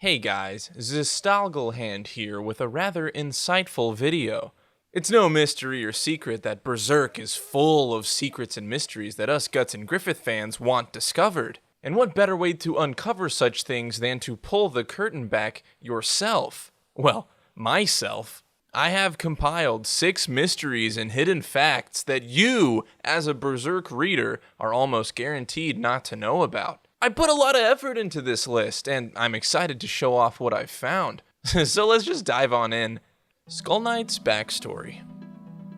Hey guys, Zistalgelhand here with a rather insightful video. It's no mystery or secret that Berserk is full of secrets and mysteries that us Guts and Griffith fans want discovered. And what better way to uncover such things than to pull the curtain back yourself? Well, myself. I have compiled 6 mysteries and hidden facts that you, as a Berserk reader, are almost guaranteed not to know about. I put a lot of effort into this list, and I'm excited to show off what I've found. So let's just dive on in. Skull Knight's backstory.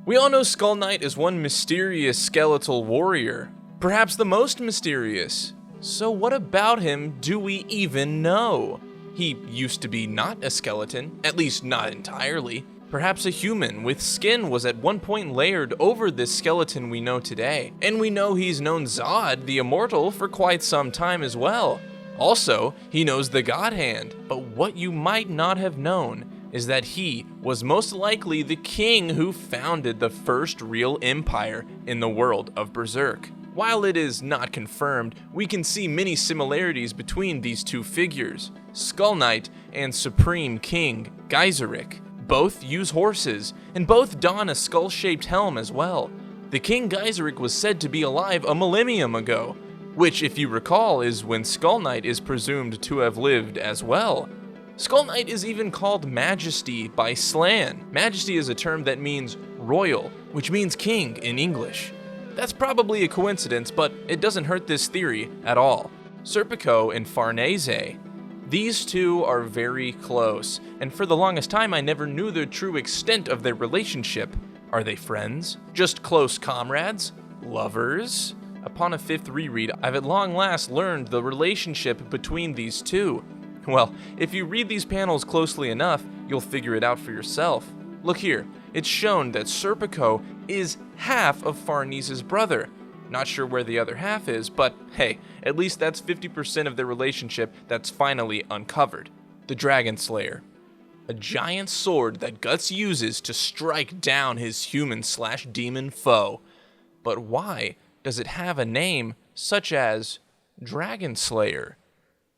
We all know Skull Knight is one mysterious skeletal warrior, perhaps the most mysterious. So what about him do we even know? He used to be not a skeleton, at least not entirely. Perhaps a human with skin was at one point layered over this skeleton we know today. And we know he's known Zod, the Immortal, for quite some time as well. Also, he knows the God Hand, but what you might not have known is that he was most likely the king who founded the first real empire in the world of Berserk. While it is not confirmed, we can see many similarities between these two figures, Skull Knight and Supreme King Geyserik. Both use horses, and both don a skull-shaped helm as well. The King Geyserik was said to be alive a millennium ago, which, if you recall, is when Skull Knight is presumed to have lived as well. Skull Knight is even called Majesty by Slan. Majesty is a term that means royal, which means king in English. That's probably a coincidence, but it doesn't hurt this theory at all. Serpico and Farnese. These two are very close, and for the longest time I never knew the true extent of their relationship. Are they friends? Just close comrades? Lovers? Upon a 5th reread, I've at long last learned the relationship between these two. Well, if you read these panels closely enough, you'll figure it out for yourself. Look here, it's shown that Serpico is half of Farnese's brother. Not sure where the other half is, but hey, at least that's 50% of their relationship that's finally uncovered. The Dragon Slayer. A giant sword that Guts uses to strike down his human/demon foe. But why does it have a name such as Dragon Slayer?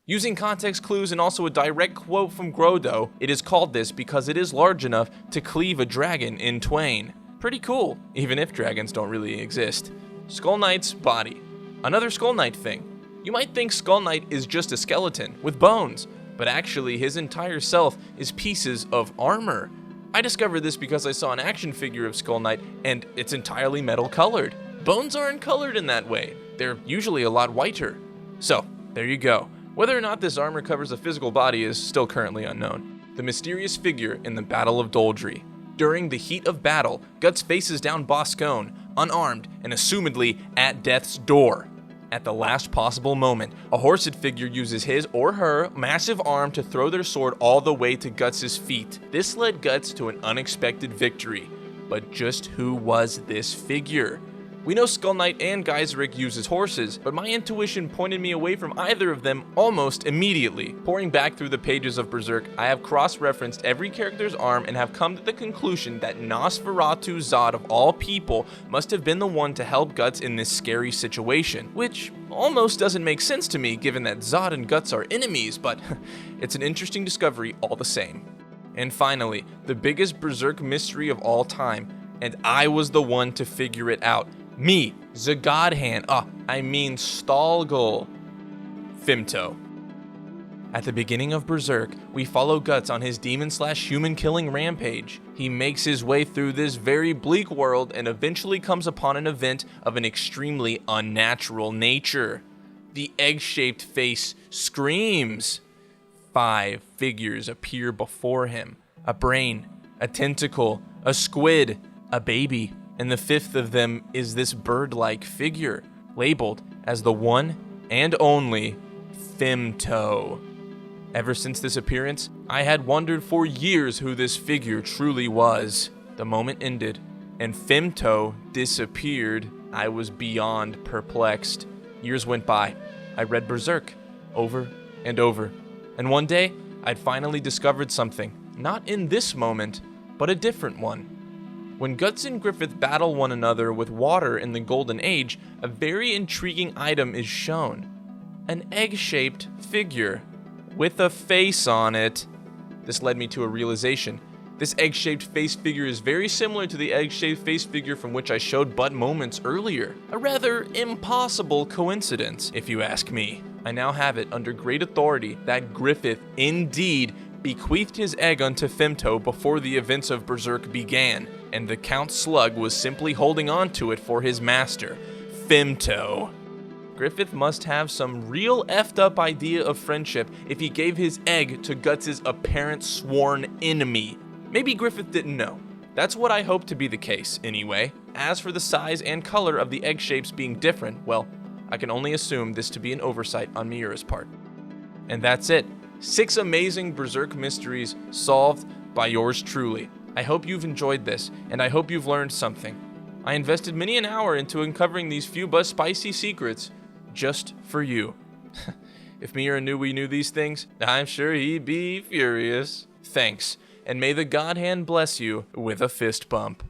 Using context clues and also a direct quote from Grodo, it is called this because it is large enough to cleave a dragon in twain. Pretty cool, even if dragons don't really exist. Skull Knight's body. Another Skull Knight thing. You might think Skull Knight is just a skeleton with bones, but actually his entire self is pieces of armor. I discovered this because I saw an action figure of Skull Knight and it's entirely metal colored. Bones aren't colored in that way. They're usually a lot whiter. So, there you go. Whether or not this armor covers a physical body is still currently unknown. The mysterious figure in the Battle of Doldrey. During the heat of battle, Guts faces down Boscone, unarmed and assumedly at death's door. At the last possible moment, a horsed figure uses his or her massive arm to throw their sword all the way to Guts' feet. This led Guts to an unexpected victory. But just who was this figure? We know Skull Knight and Geyserik uses horses, but my intuition pointed me away from either of them almost immediately. Pouring back through the pages of Berserk, I have cross-referenced every character's arm and have come to the conclusion that Nosferatu Zod of all people must have been the one to help Guts in this scary situation, which almost doesn't make sense to me given that Zod and Guts are enemies, but it's an interesting discovery all the same. And finally, the biggest Berserk mystery of all time, and I was the one to figure it out. Me, the God Hand, Stalgel. Fimto. At the beginning of Berserk, we follow Guts on his demon/human killing rampage. He makes his way through this very bleak world and eventually comes upon an event of an extremely unnatural nature. The egg-shaped face screams. 5 figures appear before him. A brain, a tentacle, a squid, a baby. And the 5th of them is this bird-like figure, labeled as the one and only Fimto. Ever since this appearance, I had wondered for years who this figure truly was. The moment ended, and Fimto disappeared. I was beyond perplexed. Years went by. I read Berserk over and over. And one day, I'd finally discovered something. Not in this moment, but a different one. When Guts and Griffith battle one another with water in the Golden Age, a very intriguing item is shown. An egg-shaped figure. with a face on it. This led me to a realization. This egg-shaped face figure is very similar to the egg-shaped face figure from which I showed but moments earlier. A rather impossible coincidence, if you ask me. I now have it under great authority that Griffith indeed bequeathed his egg unto Fimto before the events of Berserk began, and the Count Slug was simply holding on to it for his master, Fimto. Griffith must have some real effed up idea of friendship if he gave his egg to Guts' apparent sworn enemy. Maybe Griffith didn't know. That's what I hope to be the case, anyway. As for the size and color of the egg shapes being different, well, I can only assume this to be an oversight on Miura's part. And that's it. 6 amazing Berserk mysteries solved by yours truly. I hope you've enjoyed this, and I hope you've learned something. I invested many an hour into uncovering these few but spicy secrets just for you. If Miura knew we knew these things, I'm sure he'd be furious. Thanks, and may the God hand bless you with a fist bump.